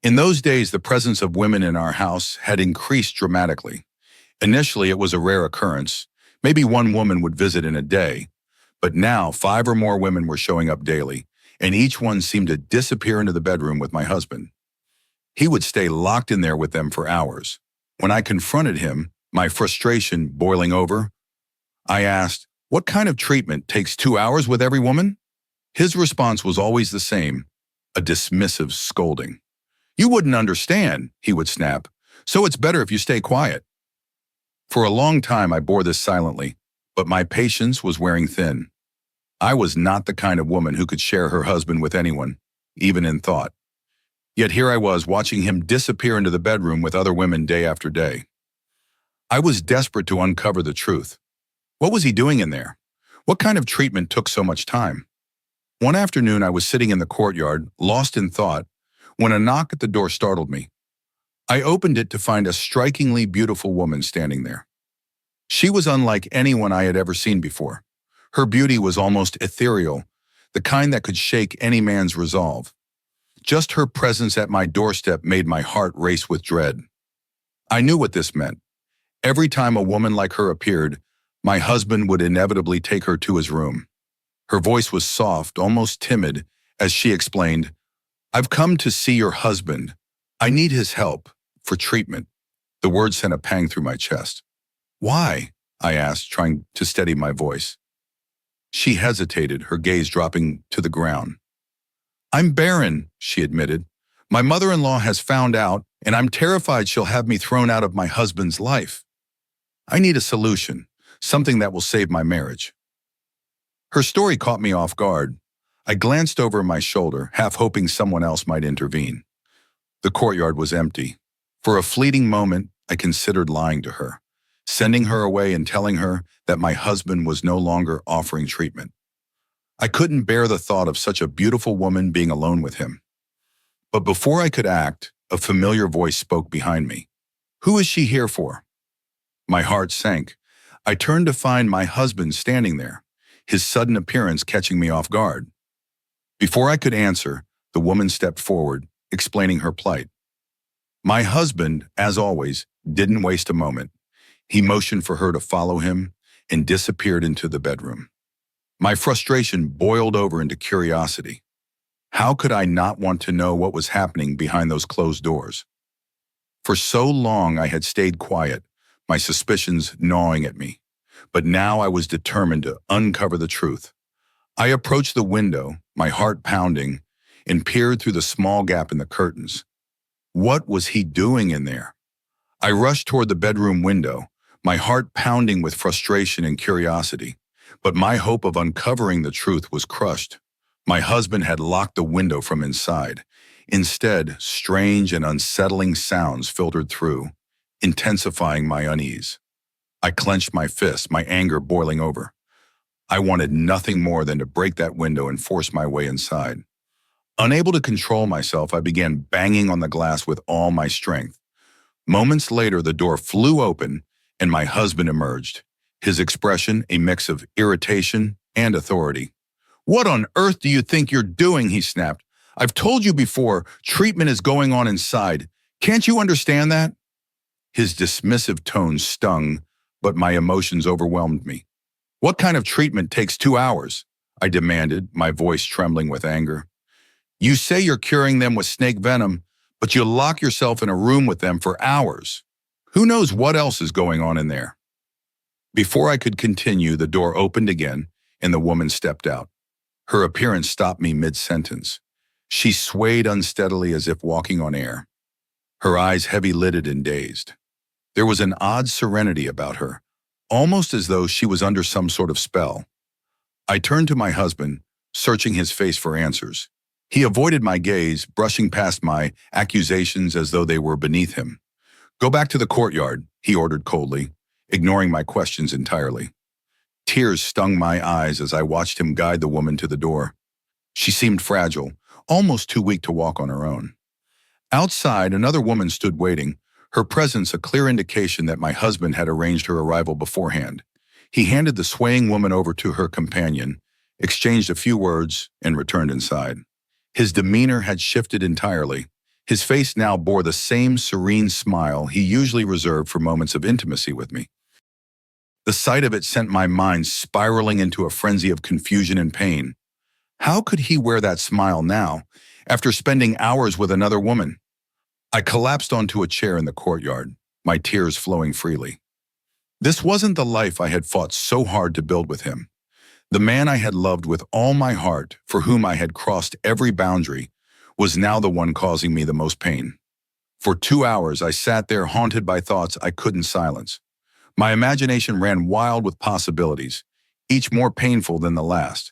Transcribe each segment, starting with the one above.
In those days, the presence of women in our house had increased dramatically. Initially, it was a rare occurrence. Maybe one woman would visit in a day, but now 5 or more women were showing up daily, and each one seemed to disappear into the bedroom with my husband. He would stay locked in there with them for hours. When I confronted him, my frustration boiling over, I asked, "What kind of treatment takes 2 hours with every woman?" His response was always the same, a dismissive scolding. "You wouldn't understand," he would snap, "so it's better if you stay quiet." For a long time, I bore this silently, but my patience was wearing thin. I was not the kind of woman who could share her husband with anyone, even in thought. Yet here I was watching him disappear into the bedroom with other women day after day. I was desperate to uncover the truth. What was he doing in there? What kind of treatment took so much time? One afternoon, I was sitting in the courtyard, lost in thought, when a knock at the door startled me. I opened it to find a strikingly beautiful woman standing there. She was unlike anyone I had ever seen before. Her beauty was almost ethereal, the kind that could shake any man's resolve. Just her presence at my doorstep made my heart race with dread. I knew what this meant. Every time a woman like her appeared, my husband would inevitably take her to his room. Her voice was soft, almost timid, as she explained, "I've come to see your husband. I need his help for treatment." The words sent a pang through my chest. "Why?" I asked, trying to steady my voice. She hesitated, her gaze dropping to the ground. "I'm barren," she admitted. "My mother-in-law has found out, and I'm terrified she'll have me thrown out of my husband's life. I need a solution, something that will save my marriage." Her story caught me off guard. I glanced over my shoulder, half hoping someone else might intervene. The courtyard was empty. For a fleeting moment, I considered lying to her, sending her away and telling her that my husband was no longer offering treatment. I couldn't bear the thought of such a beautiful woman being alone with him. But before I could act, a familiar voice spoke behind me. "Who is she here for?" My heart sank. I turned to find my husband standing there, his sudden appearance catching me off guard. Before I could answer, the woman stepped forward, explaining her plight. My husband, as always, didn't waste a moment. He motioned for her to follow him and disappeared into the bedroom. My frustration boiled over into curiosity. How could I not want to know what was happening behind those closed doors? For so long I had stayed quiet, my suspicions gnawing at me. But now I was determined to uncover the truth. I approached the window, my heart pounding, and peered through the small gap in the curtains. What was he doing in there? I rushed toward the bedroom window, my heart pounding with frustration and curiosity. But my hope of uncovering the truth was crushed. My husband had locked the window from inside. Instead, strange and unsettling sounds filtered through, intensifying my unease. I clenched my fist, my anger boiling over. I wanted nothing more than to break that window and force my way inside. Unable to control myself, I began banging on the glass with all my strength. Moments later, the door flew open and my husband emerged, his expression a mix of irritation and authority. "What on earth do you think you're doing?" he snapped. "I've told you before, treatment is going on inside. Can't you understand that?" His dismissive tone stung, but my emotions overwhelmed me. "What kind of treatment takes 2 hours?" I demanded, my voice trembling with anger. "You say you're curing them with snake venom, but you lock yourself in a room with them for hours. Who knows what else is going on in there?" Before I could continue, the door opened again, and the woman stepped out. Her appearance stopped me mid-sentence. She swayed unsteadily as if walking on air, her eyes heavy-lidded and dazed. There was an odd serenity about her, almost as though she was under some sort of spell. I turned to my husband, searching his face for answers. He avoided my gaze, brushing past my accusations as though they were beneath him. "Go back to the courtyard," he ordered coldly, ignoring my questions entirely. Tears stung my eyes as I watched him guide the woman to the door. She seemed fragile, almost too weak to walk on her own. Outside, another woman stood waiting, her presence a clear indication that my husband had arranged her arrival beforehand. He handed the swaying woman over to her companion, exchanged a few words, and returned inside. His demeanor had shifted entirely. His face now bore the same serene smile he usually reserved for moments of intimacy with me. The sight of it sent my mind spiraling into a frenzy of confusion and pain. How could he wear that smile now, after spending hours with another woman? I collapsed onto a chair in the courtyard, my tears flowing freely. This wasn't the life I had fought so hard to build with him. The man I had loved with all my heart, for whom I had crossed every boundary, was now the one causing me the most pain. For 2 hours, I sat there haunted by thoughts I couldn't silence. My imagination ran wild with possibilities, each more painful than the last.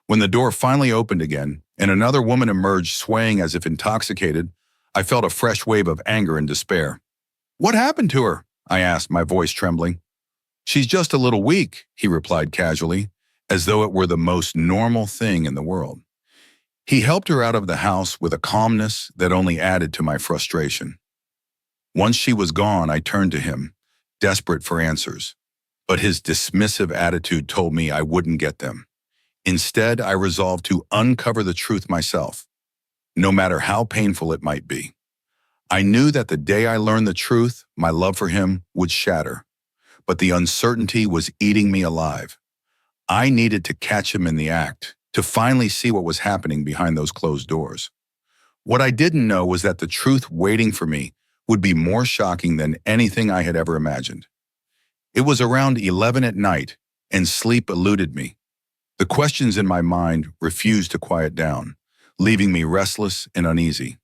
When the door finally opened again, and another woman emerged swaying as if intoxicated, I felt a fresh wave of anger and despair. "What happened to her?" I asked, my voice trembling. "She's just a little weak," he replied casually, as though it were the most normal thing in the world. He helped her out of the house with a calmness that only added to my frustration. Once she was gone, I turned to him, desperate for answers. But his dismissive attitude told me I wouldn't get them. Instead, I resolved to uncover the truth myself, no matter how painful it might be. I knew that the day I learned the truth, my love for him would shatter. But the uncertainty was eating me alive. I needed to catch him in the act, to finally see what was happening behind those closed doors. What I didn't know was that the truth waiting for me would be more shocking than anything I had ever imagined. It was around 11 at night, and sleep eluded me. The questions in my mind refused to quiet down, leaving me restless and uneasy.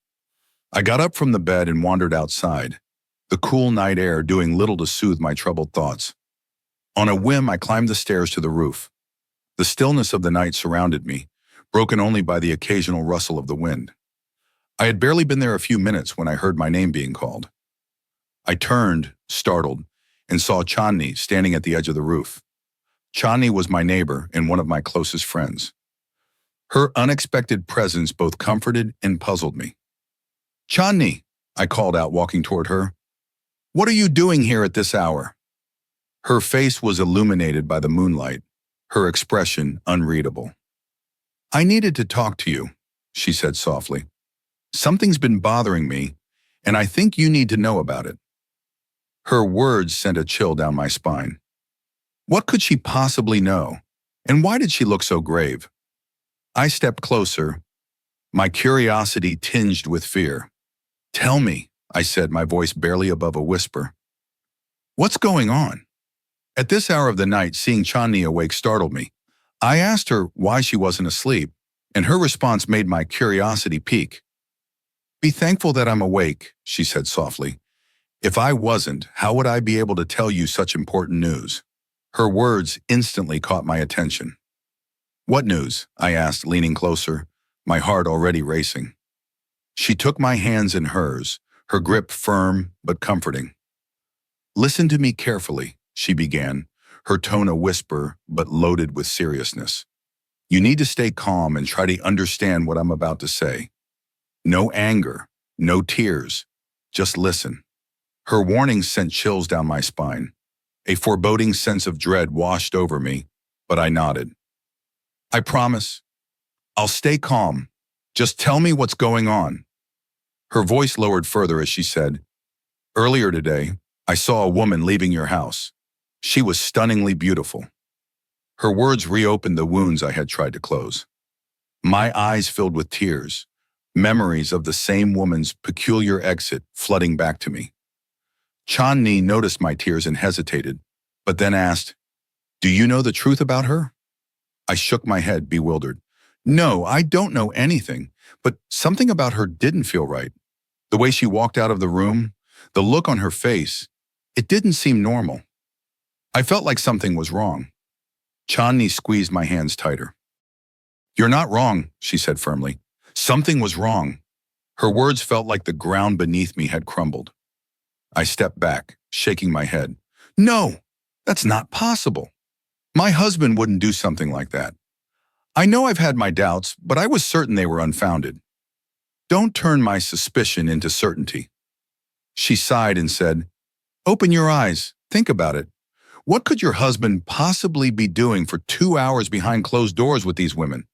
I got up from the bed and wandered outside, the cool night air doing little to soothe my troubled thoughts. On a whim, I climbed the stairs to the roof. The stillness of the night surrounded me, broken only by the occasional rustle of the wind. I had barely been there a few minutes when I heard my name being called. I turned, startled, and saw Chandni standing at the edge of the roof. Chandni was my neighbor and one of my closest friends. Her unexpected presence both comforted and puzzled me. "Chandni," I called out, walking toward her. "What are you doing here at this hour?" Her face was illuminated by the moonlight, her expression unreadable. "I needed to talk to you," she said softly. "Something's been bothering me, and I think you need to know about it." Her words sent a chill down my spine. What could she possibly know, and why did she look so grave? I stepped closer, my curiosity tinged with fear. "Tell me," I said, my voice barely above a whisper. "What's going on?" At this hour of the night, seeing Chandni awake startled me. I asked her why she wasn't asleep, and her response made my curiosity peak. "Be thankful that I'm awake," she said softly. "If I wasn't, how would I be able to tell you such important news?" Her words instantly caught my attention. "What news?" I asked, leaning closer, my heart already racing. She took my hands in hers, her grip firm but comforting. "Listen to me carefully," she began, her tone a whisper but loaded with seriousness. "You need to stay calm and try to understand what I'm about to say. No anger, no tears, just listen." Her warning sent chills down my spine. A foreboding sense of dread washed over me, but I nodded. "I promise. I'll stay calm. Just tell me what's going on." Her voice lowered further as she said, "Earlier today, I saw a woman leaving your house. She was stunningly beautiful." Her words reopened the wounds I had tried to close. My eyes filled with tears, memories of the same woman's peculiar exit flooding back to me. Chandni noticed my tears and hesitated, but then asked, "Do you know the truth about her?" I shook my head, bewildered. "No, I don't know anything, but something about her didn't feel right. The way she walked out of the room, the look on her face, it didn't seem normal. I felt like something was wrong." Chandni squeezed my hands tighter. "You're not wrong," she said firmly. "Something was wrong." Her words felt like the ground beneath me had crumbled. I stepped back, shaking my head. "No, that's not possible. My husband wouldn't do something like that. I know I've had my doubts, but I was certain they were unfounded. Don't turn my suspicion into certainty." She sighed and said, "Open your eyes. Think about it. What could your husband possibly be doing for 2 hours behind closed doors with these women?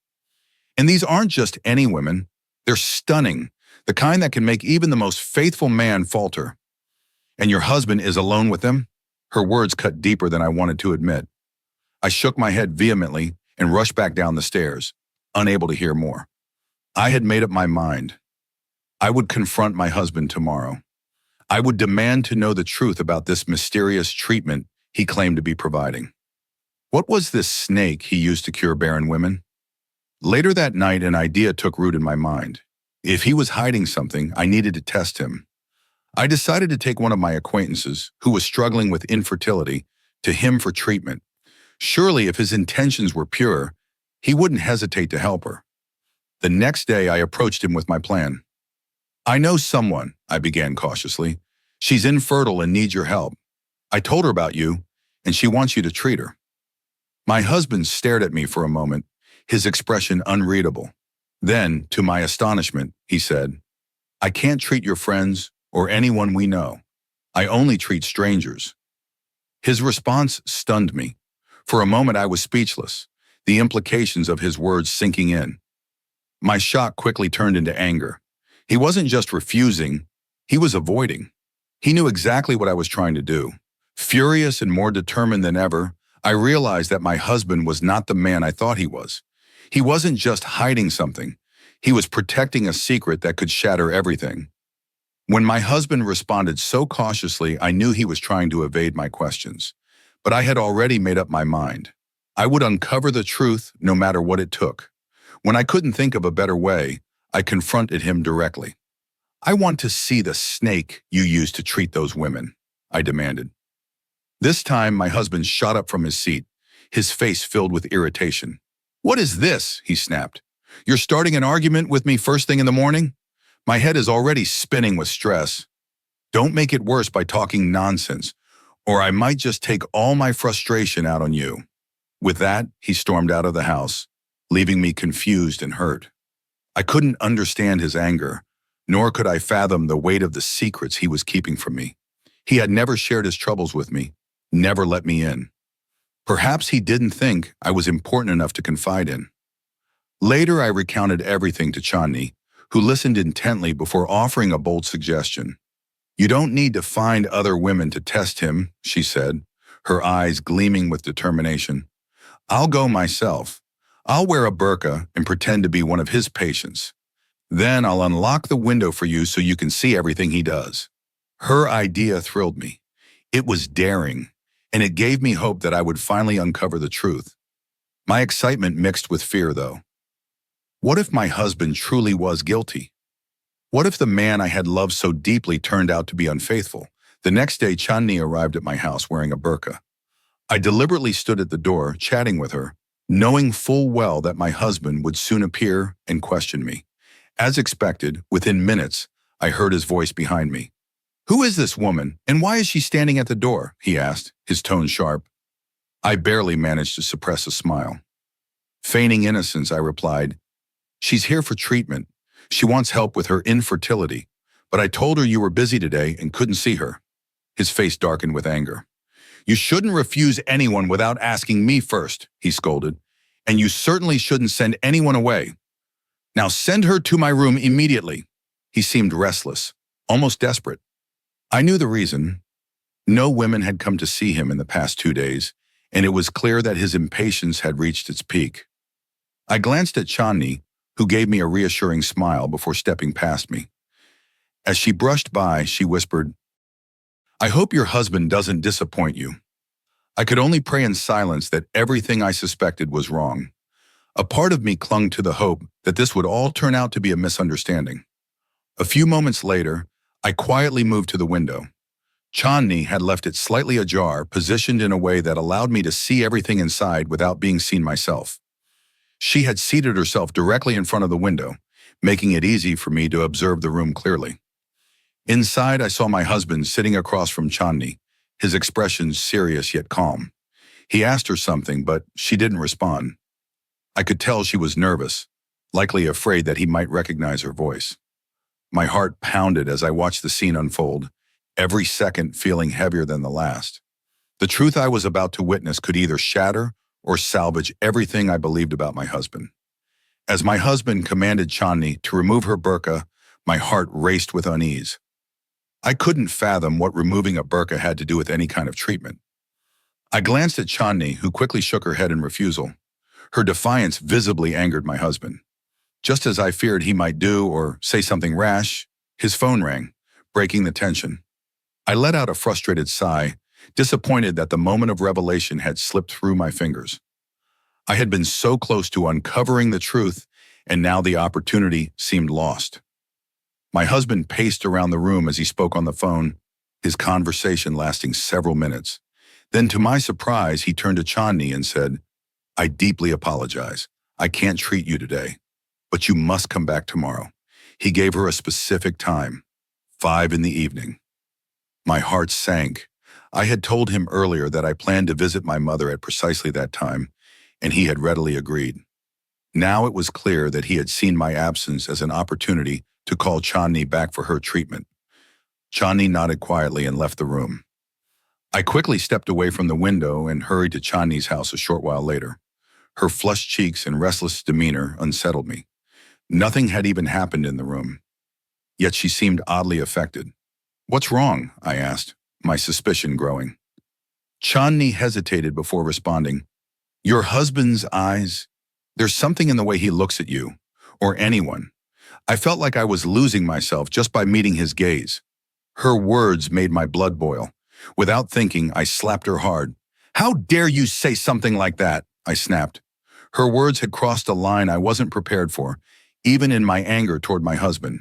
And these aren't just any women. They're stunning. The kind that can make even the most faithful man falter. And your husband is alone with them? Her words cut deeper than I wanted to admit. I shook my head vehemently and rushed back down the stairs, unable to hear more. I had made up my mind. I would confront my husband tomorrow. I would demand to know the truth about this mysterious treatment he claimed to be providing. What was this snake he used to cure barren women? Later that night, an idea took root in my mind. If he was hiding something, I needed to test him. I decided to take one of my acquaintances, who was struggling with infertility, to him for treatment. Surely, if his intentions were pure, he wouldn't hesitate to help her. The next day, I approached him with my plan. I know someone, I began cautiously. She's infertile and needs your help. I told her about you, and she wants you to treat her. My husband stared at me for a moment, his expression unreadable. Then, to my astonishment, he said, I can't treat your friends or anyone we know. I only treat strangers. His response stunned me. For a moment, I was speechless, the implications of his words sinking in. My shock quickly turned into anger. He wasn't just refusing, he was avoiding. He knew exactly what I was trying to do. Furious and more determined than ever, I realized that my husband was not the man I thought he was. He wasn't just hiding something. He was protecting a secret that could shatter everything. When my husband responded so cautiously, I knew he was trying to evade my questions. But I had already made up my mind. I would uncover the truth no matter what it took. When I couldn't think of a better way, I confronted him directly. I want to see the snake you used to treat those women, I demanded. This time, my husband shot up from his seat, his face filled with irritation. What is this? He snapped. You're starting an argument with me first thing in the morning? My head is already spinning with stress. Don't make it worse by talking nonsense, or I might just take all my frustration out on you. With that, he stormed out of the house, leaving me confused and hurt. I couldn't understand his anger, nor could I fathom the weight of the secrets he was keeping from me. He had never shared his troubles with me, never let me in. Perhaps he didn't think I was important enough to confide in. Later, I recounted everything to Chandni, who listened intently before offering a bold suggestion. You don't need to find other women to test him, she said, her eyes gleaming with determination. I'll go myself. I'll wear a burqa and pretend to be one of his patients. Then I'll unlock the window for you so you can see everything he does. Her idea thrilled me. It was daring, and it gave me hope that I would finally uncover the truth. My excitement mixed with fear, though. What if my husband truly was guilty? What if the man I had loved so deeply turned out to be unfaithful? The next day, Chandni arrived at my house wearing a burqa. I deliberately stood at the door, chatting with her, knowing full well that my husband would soon appear and question me. As expected, within minutes, I heard his voice behind me. Who is this woman, and why is she standing at the door? He asked, his tone sharp. I barely managed to suppress a smile. Feigning innocence, I replied, She's here for treatment. She wants help with her infertility, but I told her you were busy today and couldn't see her. His face darkened with anger. You shouldn't refuse anyone without asking me first, he scolded, and you certainly shouldn't send anyone away. Now send her to my room immediately. He seemed restless, almost desperate. I knew the reason. No women had come to see him in the past 2 days, and it was clear that his impatience had reached its peak. I glanced at Chandni, who gave me a reassuring smile before stepping past me. As she brushed by, she whispered, I hope your husband doesn't disappoint you. I could only pray in silence that everything I suspected was wrong. A part of me clung to the hope that this would all turn out to be a misunderstanding. A few moments later, I quietly moved to the window. Chandni had left it slightly ajar, positioned in a way that allowed me to see everything inside without being seen myself. She had seated herself directly in front of the window, making it easy for me to observe the room clearly. Inside, I saw my husband sitting across from Chandni, his expression serious yet calm. He asked her something, but she didn't respond. I could tell she was nervous, likely afraid that he might recognize her voice. My heart pounded as I watched the scene unfold, every second feeling heavier than the last. The truth I was about to witness could either shatter or salvage everything I believed about my husband. As my husband commanded Chandni to remove her burqa, My heart raced with unease. I couldn't fathom what removing a burqa had to do with any kind of treatment. I glanced at Chandni, who quickly shook her head in refusal. Her defiance visibly angered my husband. Just as I feared he might do or say something rash, his phone rang, breaking the tension. I let out a frustrated sigh, disappointed that the moment of revelation had slipped through my fingers. I had been so close to uncovering the truth, and now the opportunity seemed lost. My husband paced around the room as he spoke on the phone, his conversation lasting several minutes. Then, to my surprise, he turned to Chandni and said, "I deeply apologize. I can't treat you today, but you must come back tomorrow." He gave her a specific time, 5 in the evening. My heart sank. I had told him earlier that I planned to visit my mother at precisely that time, and he had readily agreed. Now it was clear that he had seen my absence as an opportunity to call Chandni back for her treatment. Chandni nodded quietly and left the room. I quickly stepped away from the window and hurried to Chandni's house a short while later. Her flushed cheeks and restless demeanor unsettled me. Nothing had even happened in the room, yet she seemed oddly affected. "What's wrong?" I asked, my suspicion growing. Chandni hesitated before responding. "Your husband's eyes. There's something in the way he looks at you, or anyone. I felt like I was losing myself just by meeting his gaze." Her words made my blood boil. Without thinking, I slapped her hard. "How dare you say something like that?" I snapped. Her words had crossed a line I wasn't prepared for, even in my anger toward my husband.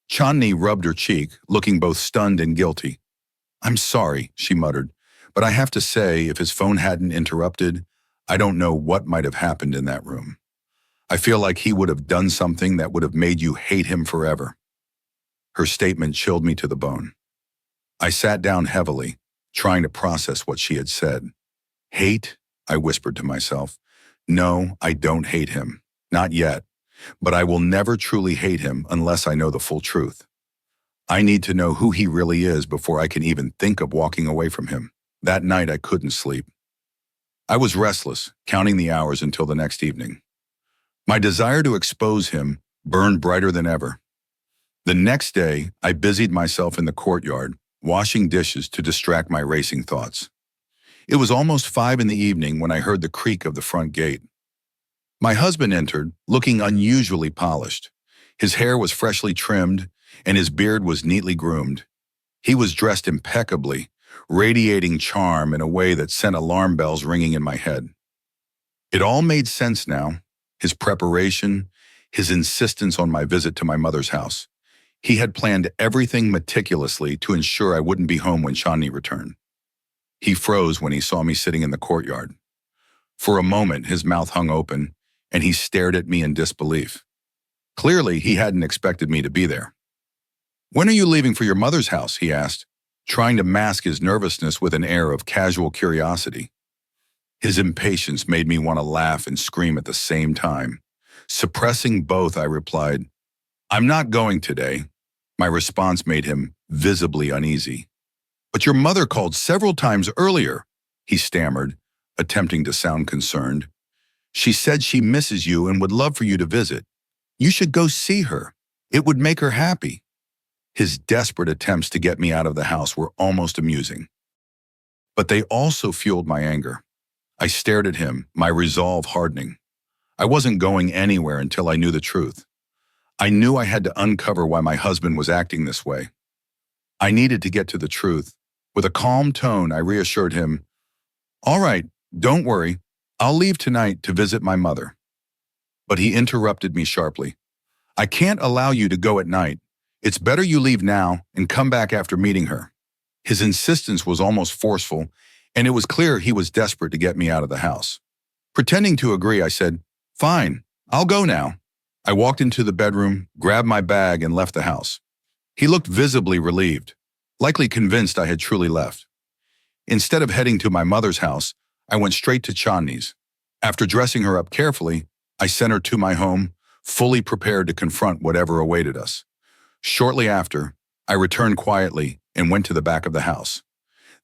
Chandni rubbed her cheek, looking both stunned and guilty. "I'm sorry," she muttered, "but I have to say, if his phone hadn't interrupted, I don't know what might have happened in that room. I feel like he would have done something that would have made you hate him forever." Her statement chilled me to the bone. I sat down heavily, trying to process what she had said. "Hate?" I whispered to myself. "No, I don't hate him. Not yet. But I will never truly hate him unless I know the full truth. I need to know who he really is before I can even think of walking away from him." That night I couldn't sleep. I was restless, counting the hours until the next evening. My desire to expose him burned brighter than ever. The next day, I busied myself in the courtyard, washing dishes to distract my racing thoughts. It was almost 5 in the evening when I heard the creak of the front gate. My husband entered, looking unusually polished. His hair was freshly trimmed, and his beard was neatly groomed. He was dressed impeccably, radiating charm in a way that sent alarm bells ringing in my head. It all made sense now. His preparation, his insistence on my visit to my mother's house. He had planned everything meticulously to ensure I wouldn't be home when Chandni returned. He froze when he saw me sitting in the courtyard. For a moment, his mouth hung open, and he stared at me in disbelief. Clearly, he hadn't expected me to be there. "When are you leaving for your mother's house?" he asked, trying to mask his nervousness with an air of casual curiosity. His impatience made me want to laugh and scream at the same time. Suppressing both, I replied, "I'm not going today." My response made him visibly uneasy. "But your mother called several times earlier," he stammered, attempting to sound concerned. "She said she misses you and would love for you to visit. You should go see her. It would make her happy." His desperate attempts to get me out of the house were almost amusing. But they also fueled my anger. I stared at him, my resolve hardening. I wasn't going anywhere until I knew the truth. I knew I had to uncover why my husband was acting this way. I needed to get to the truth. With a calm tone, I reassured him, "All right, don't worry. I'll leave tonight to visit my mother." But he interrupted me sharply. "I can't allow you to go at night. It's better you leave now and come back after meeting her." His insistence was almost forceful, and it was clear he was desperate to get me out of the house. Pretending to agree, I said, "Fine, I'll go now." I walked into the bedroom, grabbed my bag, and left the house. He looked visibly relieved, likely convinced I had truly left. Instead of heading to my mother's house, I went straight to Chandni's. After dressing her up carefully, I sent her to my home, fully prepared to confront whatever awaited us. Shortly after, I returned quietly and went to the back of the house.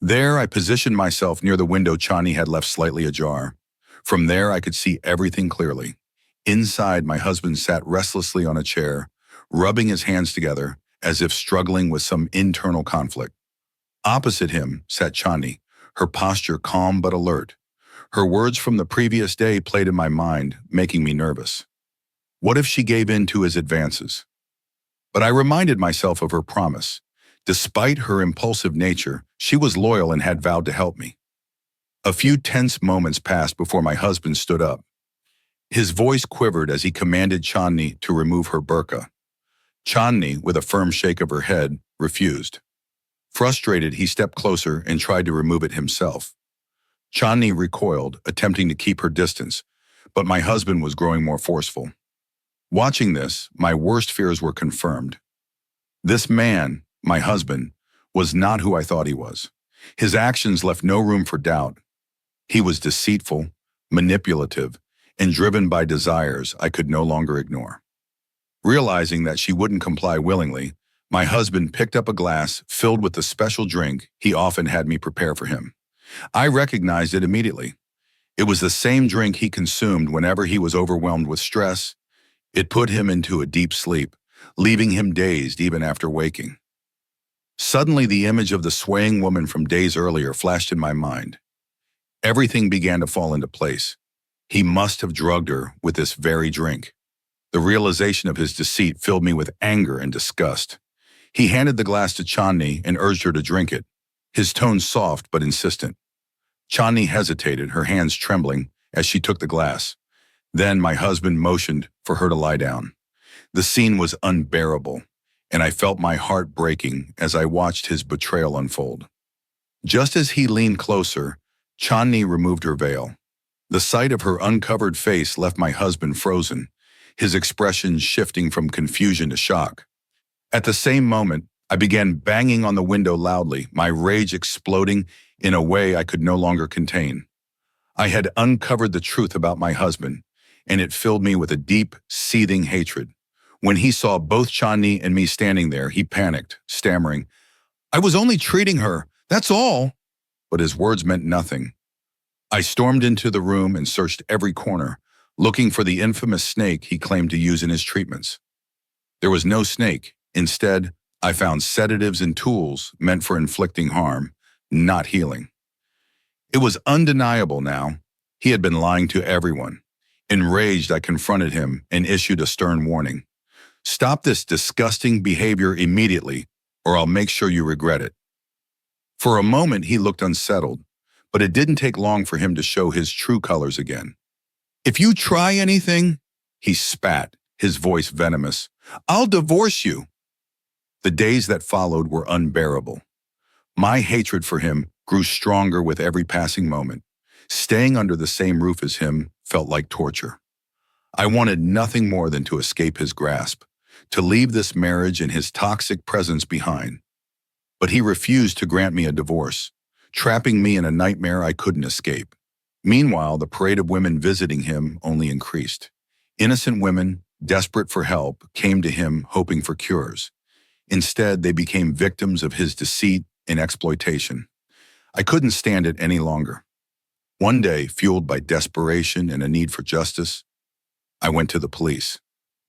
There, I positioned myself near the window Chandni had left slightly ajar. From there, I could see everything clearly. Inside, my husband sat restlessly on a chair, rubbing his hands together as if struggling with some internal conflict. Opposite him sat Chandni, her posture calm but alert. Her words from the previous day played in my mind, making me nervous. What if she gave in to his advances? But I reminded myself of her promise. Despite her impulsive nature, she was loyal and had vowed to help me. A few tense moments passed before my husband stood up. His voice quivered as he commanded Chandni to remove her burqa. Chandni, with a firm shake of her head, refused. Frustrated, he stepped closer and tried to remove it himself. Chandni recoiled, attempting to keep her distance, but my husband was growing more forceful. Watching this, my worst fears were confirmed. This man, my husband, was not who I thought he was. His actions left no room for doubt. He was deceitful, manipulative, and driven by desires I could no longer ignore. Realizing that she wouldn't comply willingly, my husband picked up a glass filled with the special drink he often had me prepare for him. I recognized it immediately. It was the same drink he consumed whenever he was overwhelmed with stress. It put him into a deep sleep, leaving him dazed even after waking. Suddenly, the image of the swaying woman from days earlier flashed in my mind. Everything began to fall into place. He must have drugged her with this very drink. The realization of his deceit filled me with anger and disgust. He handed the glass to Chandni and urged her to drink it, his tone soft but insistent. Chandni hesitated, her hands trembling, as she took the glass. Then my husband motioned for her to lie down. The scene was unbearable, and I felt my heart breaking as I watched his betrayal unfold. Just as he leaned closer, Chandni removed her veil. The sight of her uncovered face left my husband frozen, his expression shifting from confusion to shock. At the same moment, I began banging on the window loudly, my rage exploding in a way I could no longer contain. I had uncovered the truth about my husband, and it filled me with a deep, seething hatred. When he saw both Chandni and me standing there, he panicked, stammering, "I was only treating her, that's all." But his words meant nothing. I stormed into the room and searched every corner, looking for the infamous snake he claimed to use in his treatments. There was no snake. Instead, I found sedatives and tools meant for inflicting harm, not healing. It was undeniable now. He had been lying to everyone. Enraged, I confronted him and issued a stern warning. "Stop this disgusting behavior immediately, or I'll make sure you regret it." For a moment, he looked unsettled, but it didn't take long for him to show his true colors again. "If you try anything," he spat, his voice venomous, "I'll divorce you." The days that followed were unbearable. My hatred for him grew stronger with every passing moment. Staying under the same roof as him felt like torture. I wanted nothing more than to escape his grasp, to leave this marriage and his toxic presence behind. But he refused to grant me a divorce, trapping me in a nightmare I couldn't escape. Meanwhile, the parade of women visiting him only increased. Innocent women, desperate for help, came to him hoping for cures. Instead, they became victims of his deceit and exploitation. I couldn't stand it any longer. One day, fueled by desperation and a need for justice, I went to the police.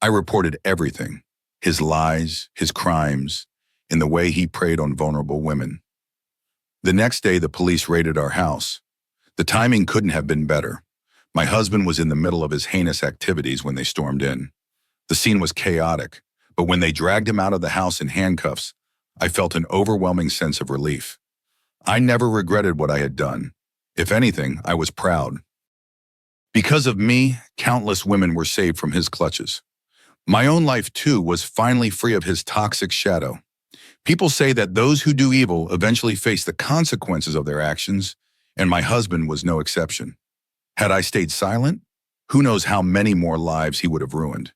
I reported everything, his lies, his crimes, and the way he preyed on vulnerable women. The next day, the police raided our house. The timing couldn't have been better. My husband was in the middle of his heinous activities when they stormed in. The scene was chaotic, but when they dragged him out of the house in handcuffs, I felt an overwhelming sense of relief. I never regretted what I had done. If anything, I was proud. Because of me, countless women were saved from his clutches. My own life, too, was finally free of his toxic shadow. People say that those who do evil eventually face the consequences of their actions, and my husband was no exception. Had I stayed silent, who knows how many more lives he would have ruined.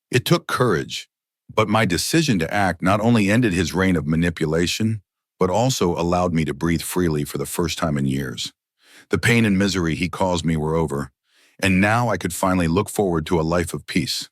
It took courage, but my decision to act not only ended his reign of manipulation, but also allowed me to breathe freely for the first time in years. The pain and misery he caused me were over, and now I could finally look forward to a life of peace.